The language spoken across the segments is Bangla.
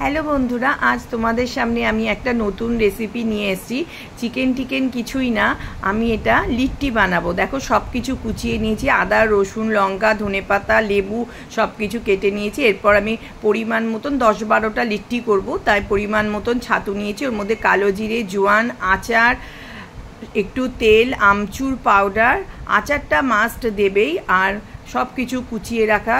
হ্যালো বন্ধুরা, আজ তোমাদের সামনে আমি একটা নতুন রেসিপি নিয়ে এসেছি। চিকেন টিকেন কিছুই না, আমি এটা লিট্টি বানাবো। দেখো সব কিছু কুচিয়ে নিয়েছি, আদা রসুন লঙ্কা ধনেপাতা লেবু সব কিছু কেটে নিয়েছি। এরপর আমি পরিমাণ মতন 10-12টা লিট্টি করব, তাই পরিমাণ মতন ছাতু নিয়েছি। ওর মধ্যে কালো জিরে, জোয়ান, আচার, একটু তেল, আমচুর পাউডার, আচারটা মাস্ট দেবেই, আর সব কিছু কুচিয়ে রাখা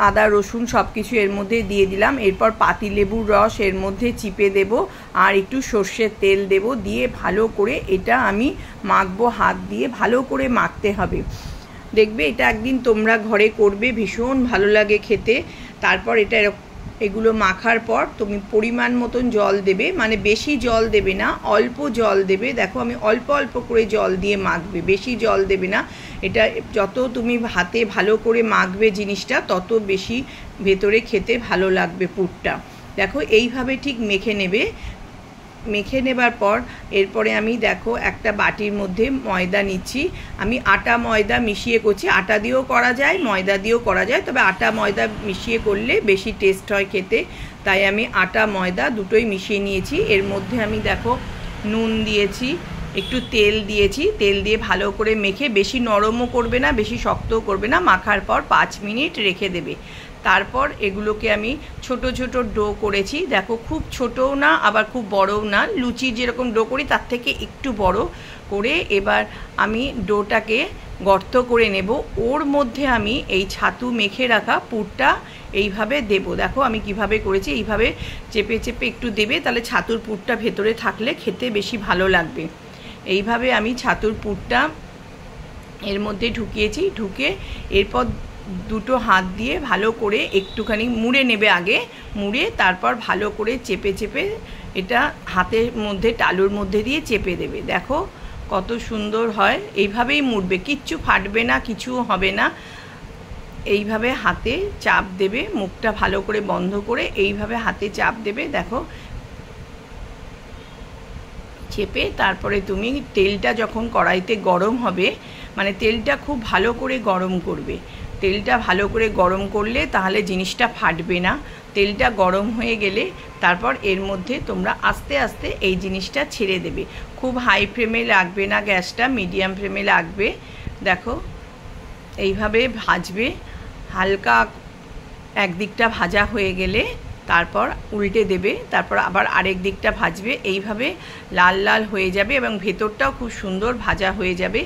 আদা রসুন সব কিছু এর মধ্যে দিয়ে দিলাম। এরপর পাতিলেবুর রস এর মধ্যে চিপে দেব, আর একটু সর্ষের তেল দেব, দিয়ে ভালো করে এটা আমি মাখবো। হাত দিয়ে ভালো করে মাখতে হবে। দেখবে এটা একদিন তোমরা ঘরে করবে, ভীষণ ভালো লাগে খেতে। তারপর এটা এগুলো মাখার পর তুমি পরিমাণ মতন জল দেবে, মানে বেশি জল দেবে না, অল্প জল দেবে। দেখো আমি অল্প অল্প করে জল দিয়ে মাখবে, বেশি জল দেবে না। এটা যত তুমি হাতে ভালো করে মাখবে জিনিসটা, তত বেশি ভেতরে খেতে ভালো লাগবে পুরটা। দেখো এইভাবে ঠিক মেখে নেবে। মেখে নেবার পর এরপরে আমি দেখো একটা বাটির মধ্যে ময়দা নিচ্ছি। আমি আটা ময়দা মিশিয়ে করছি, আটা দিয়েও করা যায় ময়দা দিয়েও করা যায়, তবে আটা ময়দা মিশিয়ে করলে বেশি টেস্ট হয় খেতে, তাই আমি আটা ময়দা দুটোই মিশিয়ে নিয়েছি। এর মধ্যে আমি দেখো নুন দিয়েছি, একটু তেল দিয়েছি। তেল দিয়ে ভালো করে মেখে, বেশি নরমও করবে না বেশি শক্তও করবে না, মাখার পর 5 মিনিট রেখে দেবে। তারপর এগুলোকে আমি ছোট ছোট ডো করেছি। দেখো খুব ছোটও না আবার খুব বড়ও না, লুচি যেরকম ডো করি তার থেকে একটু বড় করে এবার আমি ডোটাকে গর্ত করে নেব। ওর মধ্যে আমি এই ছাতু মেখে রাখা পুরটা এইভাবে দেব। দেখো আমি কিভাবে করেছি, এইভাবে চেপে চেপে একটু দেবে, তাহলে ছাতুর পুরটা ভেতরে থাকলে খেতে বেশি ভালো লাগবে। এইভাবে আমি ছাতুর পুরটা এর মধ্যে ঢুকিয়েছি। ঢুকে এরপর দুটো হাত দিয়ে ভালো করে একটুখানি মুড়ে নেবে, আগে মুড়ে তারপর ভালো করে চেপে চেপে এটা হাতের মধ্যে তালুর মধ্যে দিয়ে চেপে দেবে। দেখো কত সুন্দর হয়। এইভাবেই মুড়বে, কিচ্ছু ফাটবে না, কিছু হবে না। এইভাবে হাতে চাপ দেবে, মুখটা ভালো করে বন্ধ করে এইভাবে হাতে চাপ দেবে। দেখো চেপে তারপরে তুমি তেলটা যখন কড়াইতে গরম হবে, মানে তেলটা খুব ভালো করে গরম করবে। তেলটা ভালো করে গরম করলে তাহলে জিনিসটা ফাটবে না। তেলটা গরম হয়ে গেলে তারপর এর মধ্যে তোমরা আস্তে আস্তে এই জিনিসটা ছেড়ে দেবে। খুব হাই ফ্লেমে লাগবে না গ্যাসটা, মিডিয়াম ফ্লেমে লাগবে। দেখো এইভাবে ভাজবে। হালকা একদিকটা ভাজা হয়ে গেলে তারপর উল্টে দেবে, তারপর আবার আরেক দিকটা ভাজবে। এইভাবে লাল লাল হয়ে যাবে এবং ভেতরটাও খুব সুন্দর ভাজা হয়ে যাবে।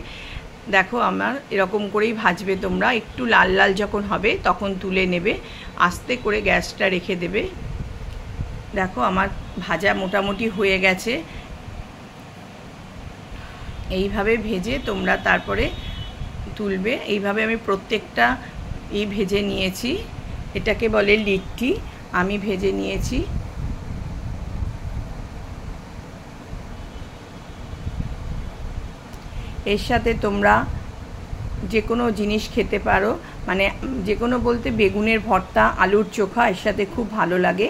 দেখো আমার এরকম করেই ভাজবে তোমরা। একটু লাল লাল যখন হবে তখন তুলে নেবে, আস্তে করে গ্যাসটা রেখে দেবে। দেখো আমার ভাজা মোটামুটি হয়ে গেছে। এইভাবে ভেজে তোমরা তারপরে তুলবে। এইভাবে আমি প্রত্যেকটা ভেজে নিয়েছি। এটাকে বলে লিট্টি, আমি ভেজে নিয়েছি। এর সাথে তোমরা যে কোনো জিনিস খেতে পারো, মানে যে কোনো বলতে বেগুনের ভর্তা, আলুর চোখা এর সাথে খুব ভালো লাগে।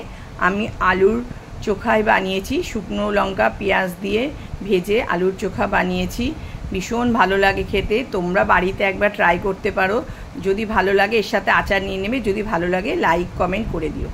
আমি আলুর চোখাই বানিয়েছি, শুকনো লঙ্কা পেঁয়াজ দিয়ে ভেজে আলুর চোখা বানিয়েছি। ভীষণ ভালো লাগে খেতে, তোমরা বাড়িতে একবার ট্রাই করতে পারো। যদি ভালো লাগে এর সাথে আচার নিয়ে নেবে, যদি ভালো লাগে লাইক কমেন্ট করে দিও।